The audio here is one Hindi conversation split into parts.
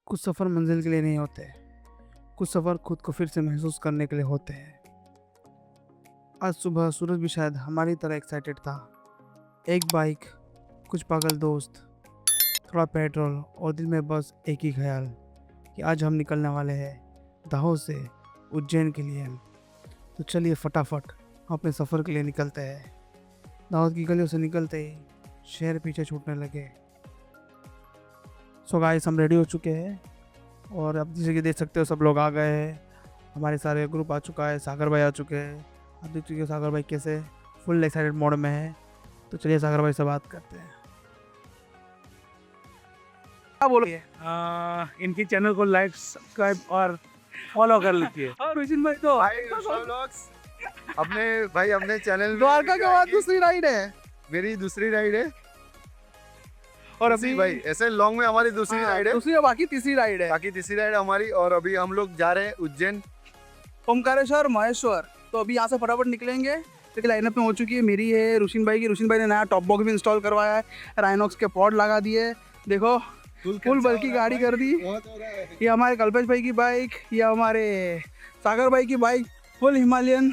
कुछ सफ़र मंजिल के लिए नहीं होते, कुछ सफ़र खुद को फिर से महसूस करने के लिए होते हैं। आज सुबह सूरज भी शायद हमारी तरह एक्साइटेड था। एक बाइक, कुछ पागल दोस्त, थोड़ा पेट्रोल और दिल में बस एक ही ख्याल कि आज हम निकलने वाले हैं दाहोद से उज्जैन के लिए। तो चलिए फटाफट हम अपने सफ़र के लिए निकलते हैं। दाहोद की गलियों से निकलते ही शहर पीछे छूटने लगे। सो गाइस, हम रेडी हो चुके हैं और अब जैसे कि देख सकते हो सब लोग आ गए हैं। हमारे सारे ग्रुप आ चुका है, सागर भाई आ चुके हैं। आप देख चुके हो सागर भाई कैसे फुल एक्साइटेड मोड में है। तो चलिए सागर भाई से बात करते हैं। क्या बोलोगे? इनकी चैनल को लाइक सब्सक्राइब और फॉलो कर लीजिए। और रुचिन भाई तो अपने चैनल द्वारका के बाद दूसरी राइड है मेरी दूसरी राइड है। और अभी अभी भाई ऐसे लॉन्ग में हमारी दूसरी राइड है, दूसरी और बाकी तीसरी राइड है बाकी तीसरी राइड हमारी। और अभी हम लोग जा रहे हैं उज्जैन। ओमकारेश्वर महेश्वर। तो अभी यहाँ से फटाफट निकलेंगे। देखिए लाइनअप में हो चुकी है, मेरी है, रुचिन भाई की। रुचिन भाई ने नया टॉप बॉक्स भी इंस्टॉल करवाया है, राइनॉक्स के पॉड लगा दिए। देखो फुल बल्कि गाड़ी कर दी। ये हमारे कल्पेश भाई की बाइक, ये हमारे सागर भाई की बाइक फुल हिमालयन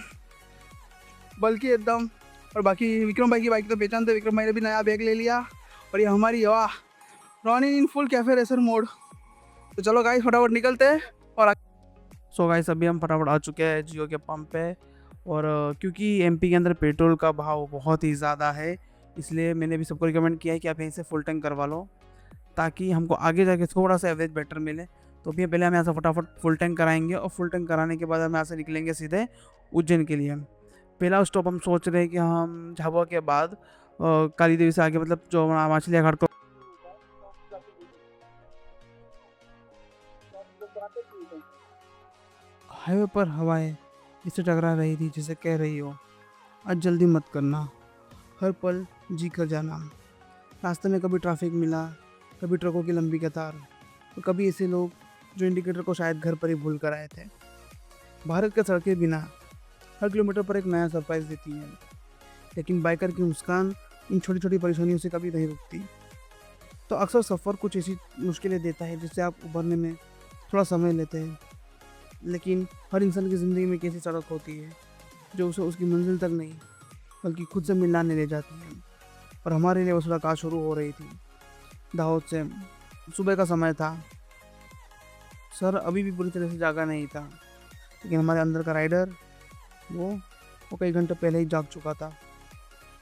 बल्कि एकदम। और बाकी विक्रम भाई की बाइक तो पहचानते, विक्रम भाई ने भी नया बैग ले लिया। और ये हमारी वाह Ronin in full cafe racer mode. तो चलो गाइस फटाफट निकलते हैं। और सो गाइस अभी हम फटाफट आ चुके हैं जियो के पंप पे। और क्योंकि एमपी के अंदर पेट्रोल का भाव बहुत ही ज़्यादा है, इसलिए मैंने भी सबको रिकमेंड किया है कि आप यहीं से फुल टैंक करवा लो, ताकि हमको आगे जाके थोड़ा सा एवरेज बेटर मिले। तो अभी पहले हम यहाँ से फटाफट फुल टैंक कराएंगे और फुल टैंक कराने के बाद हम यहाँ से निकलेंगे सीधे उज्जैन के लिए। पहला स्टॉप हम सोच रहे हैं कि हम झाबुआ के बाद काली देवी से आगे, मतलब जो माछलिया घाट को हाईवे पर हवाएं इससे टकरा रही थी, जिसे कह रही हो आज जल्दी मत करना, हर पल जी कर जाना। रास्ते में कभी ट्रैफिक मिला, कभी ट्रकों की लंबी कतार, और कभी ऐसे लोग जो इंडिकेटर को शायद घर पर ही भूल कर आए थे। भारत की सड़कें बिना हर किलोमीटर पर एक नया सरप्राइज देती हैं, लेकिन बाइकर की मुस्कान इन छोटी छोटी परेशानियों से कभी नहीं रुकती। तो अक्सर सफ़र कुछ ऐसी मुश्किलें देता है जिससे आप उभरने में थोड़ा समय लेते हैं, लेकिन हर इंसान की ज़िंदगी में एक ऐसी सड़क होती है जो उसे उसकी मंजिल तक नहीं बल्कि खुद से मिलाने ले जाती है। और हमारे लिए वो सड़क आज शुरू हो रही थी दाहोद से। सुबह का समय था, सर अभी भी पूरी तरह से जागा नहीं था, लेकिन हमारे अंदर का राइडर वो कई घंटे पहले ही जाग चुका था।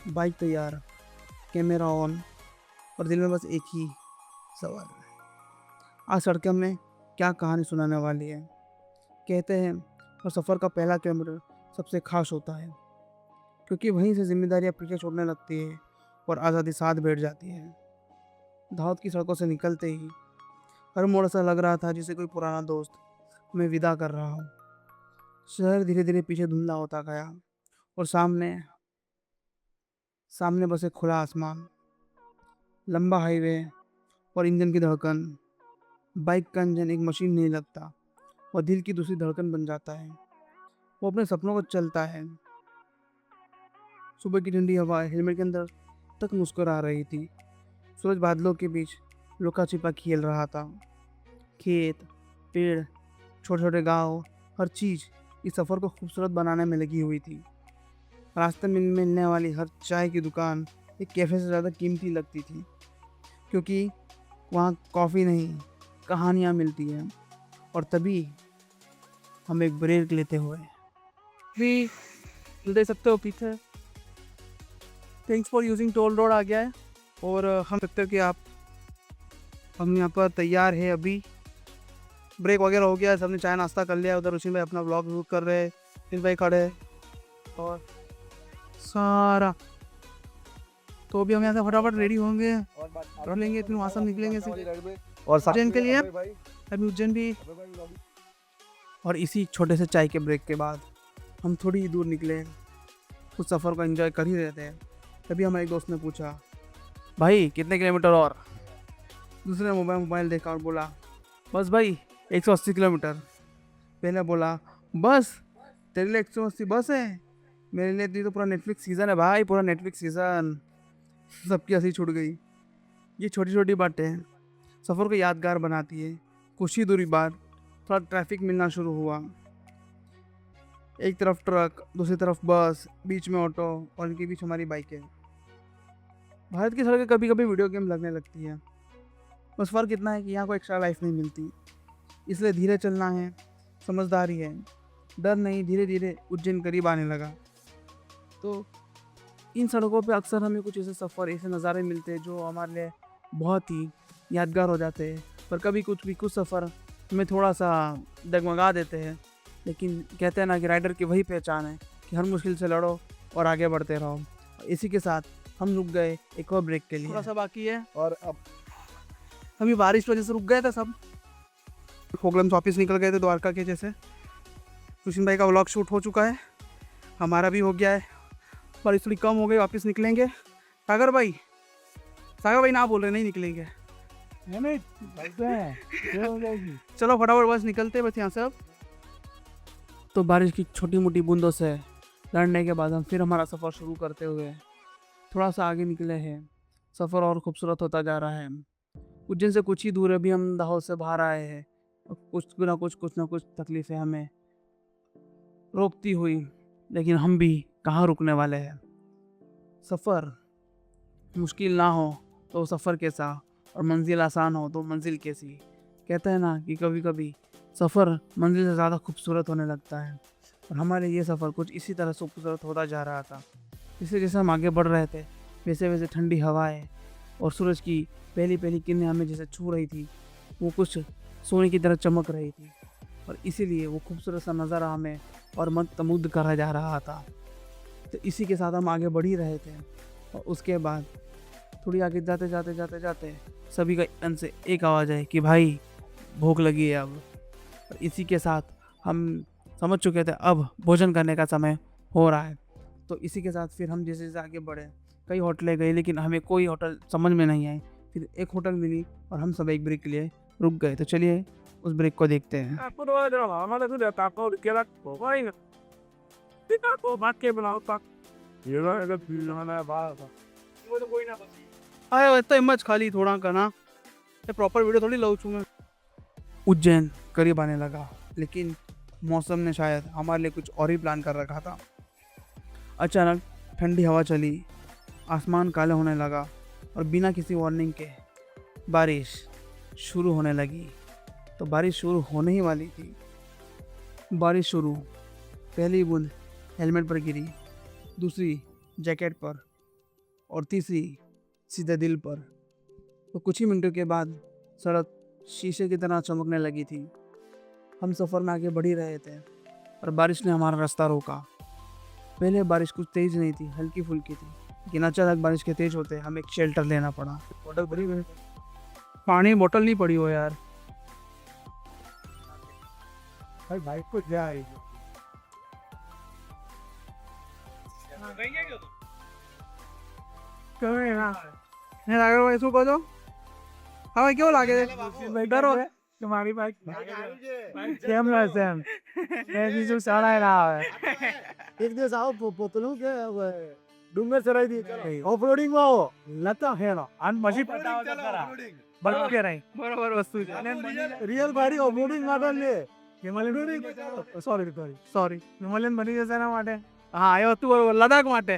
बाइक तैयार, कैमरा ऑन और दिल में बस एक ही सवाल, आज सड़क में क्या कहानी सुनाने वाली है। कहते हैं और सफ़र का पहला किलोमीटर सबसे खास होता है, क्योंकि वहीं से जिम्मेदारियाँ पीछे छोड़ने लगती है और आज़ादी साथ बैठ जाती है। दाहोद की सड़कों से निकलते ही हर मोड़ ऐसा लग रहा था जैसे कोई पुराना दोस्त हमें विदा कर रहा हो। शहर धीरे धीरे पीछे धुंधला होता गया और सामने सामने बस एक खुला आसमान, लंबा हाईवे और इंजन की धड़कन। बाइक का इंजन एक मशीन नहीं लगता, और दिल की दूसरी धड़कन बन जाता है। वो अपने सपनों को चलता है। सुबह की ठंडी हवा हेलमेट के अंदर तक मुस्कुरा रही थी। सूरज बादलों के बीच लुका छिपा खेल रहा था। खेत, पेड़, छोटे छोटे गांव, हर चीज़ इस सफ़र को खूबसूरत बनाने में लगी हुई थी। रास्ते में मिलने वाली हर चाय की दुकान एक कैफ़े से ज़्यादा कीमती लगती थी, क्योंकि वहाँ कॉफ़ी नहीं कहानियाँ मिलती हैं। और तभी हम एक ब्रेक लेते हुए भी देख सकते हो पीछे thanks for using toll road आ गया है। और हम सकते हो कि हम यहाँ पर तैयार है। अभी ब्रेक वगैरह हो गया है, सबने चाय नाश्ता कर लिया। उधर रुचिन भाई अपना व्लॉग शूट कर रहे हैं, रुचिन भाई खड़े हैं और सारा। तो अभी हम यहाँ से फटाफट रेडी होंगे और लेंगे, फिर वहाँ से निकलेंगे और उज्जैन के लिए। अभी उज्जैन भी। और इसी छोटे से चाय के ब्रेक के बाद हम थोड़ी ही दूर निकले, कुछ सफ़र को एंजॉय कर ही रहे थे। तभी हमारे एक दोस्त ने पूछा, भाई कितने किलोमीटर और? दूसरे ने मोबाइल देखा और बोला, बस भाई 180 किलोमीटर। पहले बोला, बस तेरे लिए 180 बस है, मेरे लिए तो पूरा नेटफ्लिक्स सीज़न है भाई, पूरा नेटफ्लिक्स सीज़न। सबकी हंसी छूट गई। ये छोटी छोटी बातें सफ़र को यादगार बनाती है। कुछ ही दूरी बाद थोड़ा ट्रैफिक मिलना शुरू हुआ। एक तरफ ट्रक, दूसरी तरफ बस, बीच में ऑटो और इनके बीच हमारी बाइकें। भारत की सड़कें कभी कभी वीडियो गेम लगने लगती है। बस फ़र्क इतना है कि यहाँ को एक्स्ट्रा लाइफ नहीं मिलती, इसलिए धीरे चलना है, समझदारी है, डर नहीं। धीरे धीरे उज्जैन करीब आने लगा तो इन सड़कों पे अक्सर हमें कुछ ऐसे सफ़र, ऐसे नज़ारे मिलते हैं जो हमारे लिए बहुत ही यादगार हो जाते हैं। पर कभी कुछ सफ़र हमें थोड़ा सा डगमगा देते हैं। लेकिन कहते हैं ना कि राइडर की वही पहचान है कि हर मुश्किल से लड़ो और आगे बढ़ते रहो। इसी के साथ हम रुक गए एक और ब्रेक के लिए। थोड़ा सा बाकी है और अब अभी बारिश की वजह से रुक गए थे सब। फोगलम से वापस निकल गए थे द्वारका के जैसे। सुशीन भाई का व्लॉग शूट हो चुका है, हमारा भी हो गया है। बारिश थोड़ी कम हो गई, वापस निकलेंगे। सागर भाई ना बोल रहे नहीं निकलेंगे। चलो फटाफट बस निकलते हैं बस यहाँ से अब। तो बारिश की छोटी मोटी बूंदों से लड़ने के बाद हम फिर हमारा सफ़र शुरू करते हुए थोड़ा सा आगे निकले हैं। सफ़र और खूबसूरत होता जा रहा है। उज्जैन से कुछ ही दूर अभी हम दाहोद से बाहर आए हैं। कुछ ना कुछ तकलीफ़ें हमें रोकती हुई, लेकिन हम भी कहाँ रुकने वाले हैं। सफ़र मुश्किल ना हो तो सफ़र कैसा, और मंजिल आसान हो तो मंजिल कैसी। कहते हैं ना कि कभी कभी सफ़र मंजिल से ज़्यादा खूबसूरत होने लगता है, और हमारे ये सफ़र कुछ इसी तरह से खूबसूरत होता जा रहा था। जैसे जैसे हम आगे बढ़ रहे थे वैसे वैसे ठंडी हवाएं और सूरज की पहली किरणें हमें जैसे छू रही थी, वो कुछ सोने की तरह चमक रही थी, और इसीलिए वो खूबसूरत सा नज़ारा हमें और मंत्रमुग्ध करा जा रहा था। तो इसी के साथ हम आगे बढ़ ही रहे थे, और उसके बाद थोड़ी आगे जाते सभी का मन से एक आवाज़ है कि भाई भूख लगी है अब। और इसी के साथ हम समझ चुके थे अब भोजन करने का समय हो रहा है। तो इसी के साथ फिर हम जैसे जैसे आगे बढ़े कई होटलें गए, लेकिन हमें कोई होटल समझ में नहीं आई। फिर एक होटल मिली और हम सब एक ब्रेक के लिए रुक गए। तो चलिए उस ब्रेक को देखते हैं। आए तो हिम्मत खाली थोड़ा करना, ये प्रॉपर वीडियो थोड़ी लाऊं मैं। उज्जैन करीब आने लगा, लेकिन मौसम ने शायद हमारे लिए कुछ और ही प्लान कर रखा था। अचानक ठंडी हवा चली, आसमान काला होने लगा, और बिना किसी वार्निंग के बारिश शुरू होने लगी। तो बारिश शुरू होने ही वाली थी। बारिश शुरू, पहली बूंद हेलमेट पर गिरी, दूसरी जैकेट पर, और तीसरी सीधे दिल पर। तो कुछ ही मिनटों के बाद सड़क शीशे की तरह चमकने लगी थी। हम सफ़र में आगे बढ़ ही रहे थे और बारिश ने हमारा रास्ता रोका। पहले बारिश कुछ तेज़ नहीं थी, हल्की फुल्की थी, लेकिन अचानक बारिश के तेज़ होते हमें एक शेल्टर लेना पड़ा। बोतल भरी हुई, पानी बोतल नहीं पड़ी हो यार। भाई बाइक को जाए भाई શું કહો છો? હા ભાઈ કેવો લાગે છે? ડરો तुम्हारी बाइक કેમ રહેશે એમ મેં બીજું ચડાય ના આવે એક દિવસ આવો પોતલું કે ડુંગર ચડાઈ દી ઓફરોડિંગ માં આવો નતો હેડો અને પછી પતાવો તો ખરા બરોબર કે નહીં બરોબર વસ્તુ છે। રિયલ ગાડી ઓફરોડિંગ માટે લે હિમાલયન સોરી હિમાલયન બની જશે એના માટે હા આવ્યો હતું બરોબર, લદાખ માટે।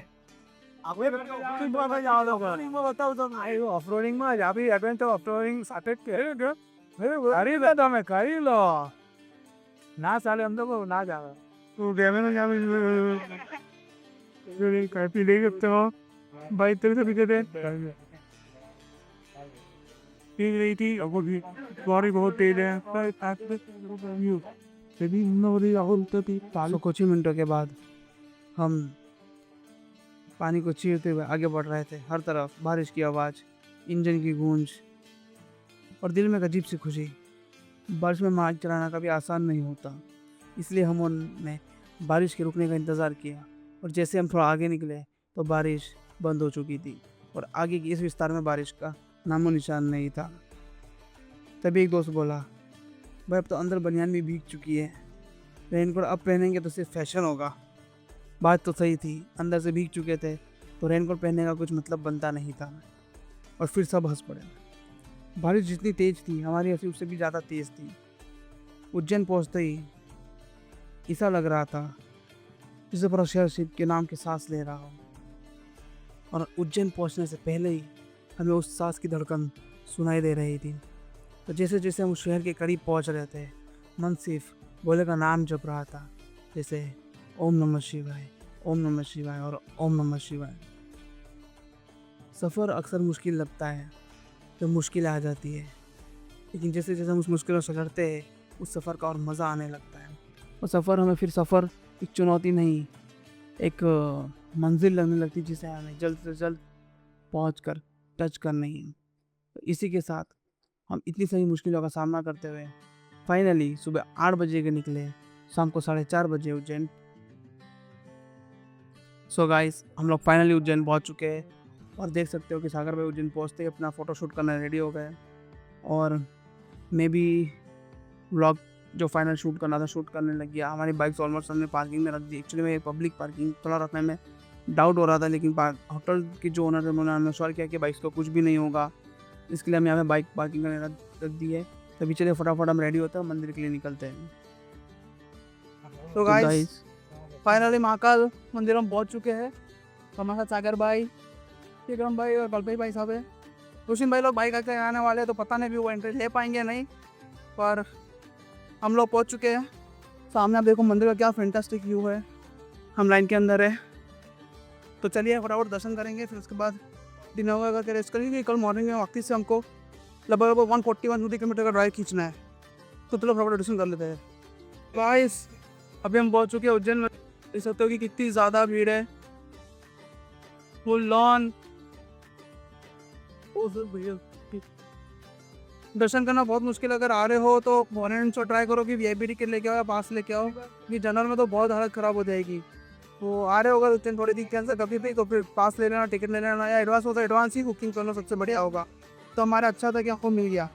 ઓફરોડિંગ માં જ આપી એડવેન્ચર ઓફરોડિંગ સાથે જ કે કરી લો તમે કરી લો ના ચાલે એમ તો કહું ના જ આવે તું ડેમેનો જ આવી કાપી લઈ શકતો ભાઈ તેરે તો બીજે पी रही थी सॉरी बहुत तेज है तो कुछ ही मिनटों के बाद हम पानी को चीरते हुए आगे बढ़ रहे थे। हर तरफ बारिश की आवाज़, इंजन की गूंज, और दिल में एक अजीब सी खुशी। बारिश में बाइक चलाना कभी आसान नहीं होता, इसलिए हमने बारिश के रुकने का इंतज़ार किया। और जैसे हम थोड़ा आगे निकले तो बारिश बंद हो चुकी थी, और आगे की इस विस्तार में बारिश का नामो निशान नहीं था। तभी एक दोस्त बोला, भाई अब तो अंदर बनियान भी भीग चुकी है, रेनकोट अब पहनेंगे तो सिर्फ फैशन होगा। बात तो सही थी, अंदर से भीग चुके थे तो रेनकोट पहनने का कुछ मतलब बनता नहीं था। और फिर सब हंस पड़े। बारिश जितनी तेज थी हमारी हंसी उससे भी ज़्यादा तेज थी। उज्जैन पहुंचते ही ऐसा लग रहा था जैसे पूरा शहर शिव के नाम की सांस ले रहा हो। और उज्जैन पहुंचने से पहले ही हमें उस सांस की धड़कन सुनाई दे रही थी। तो जैसे जैसे हम शहर के करीब पहुंच रहे थे, मन सिर्फ भोले का नाम जप रहा था, जैसे ओम नमः शिवाय, ओम नमः शिवाय और ओम नमः शिवाय। सफ़र अक्सर मुश्किल लगता है जब मुश्किल आ जाती है, लेकिन जैसे जैसे हम उस मुश्किलों से लड़ते हैं उस सफ़र का और मज़ा आने लगता है। और सफ़र हमें फिर सफ़र एक चुनौती नहीं, एक मंजिल लगने लगती है जिसे हमें जल्द से जल्द पहुँच कर टच करनी है। तो इसी के साथ हम इतनी सारी मुश्किलों का सामना करते हुए फाइनली सुबह 8 बजे के निकले, शाम को 4:30 बजे उज्जैन। सो गाइस, हम लोग फाइनली उज्जैन पहुंच चुके हैं और देख सकते हो कि सागर भाई उज्जैन पहुंचते ही अपना फ़ोटो शूट करने रेडी हो गए। और मैं भी व्लॉग जो फाइनल शूट करना था शूट करने लग गया। हमारी बाइक्स ऑलमोस्ट हमने पार्किंग में रख दी। एक्चुअली में पब्लिक पार्किंग थोड़ा रखने में डाउट हो रहा था, लेकिन होटल के जो ओनर थे उन्होंने हमें श्योर किया कि बाइक्स को कुछ भी नहीं होगा, इसके लिए हम यहाँ पे बाइक पार्किंग करने रख दी है। तभी चलिए फटाफट हम रेडी होते हैं, मंदिर के लिए निकलते हैं। तो गाइस फाइनली महाकाल मंदिर हम पहुँच चुके हैं। हमारे साथ सागर भाई, विक्रम भाई और कल्पेश भाई साहब है। रोशन भाई लोग बाइक आके आने वाले हैं, तो पता नहीं भी वो एंट्री ले पाएंगे नहीं, पर हम लोग पहुंच चुके हैं। सामने आप देखो मंदिर का क्या फैंटास्टिक व्यू है। हम लाइन के अंदर है, तो चलिए फटाफट दर्शन करेंगे, फिर उसके बाद डिनर वगैरह करके रेस्ट करेंगे। कल मॉर्निंग में वापसी से हमको लगभग 140 किलोमीटर का ड्राइव खींचना है, तो चलो फटाफट दर्शन कर लेते हैं। गाइस अभी हम पहुंच चुके हैं उज्जैन में। देख सकते हो कि कितनी ज़्यादा भीड़ है, फुल लॉन। दर्शन करना बहुत मुश्किल, अगर आ रहे हो तो मॉर्निंग शो ट्राई करो कि वीआईपी टिकट लेके आओ या पास लेके आओ, क्योंकि जनरल में तो बहुत हालत ख़राब हो जाएगी। तो आ रहे होगा उज्जैन थोड़ी दिन कैंसिल कभी भी, तो फिर पास ले लेना, टिकट ले लेना, या एडवांस हो तो एडवांस ही बुकिंग करना सबसे बढ़िया होगा। तो हमारा अच्छा था कि आपको मिल गया।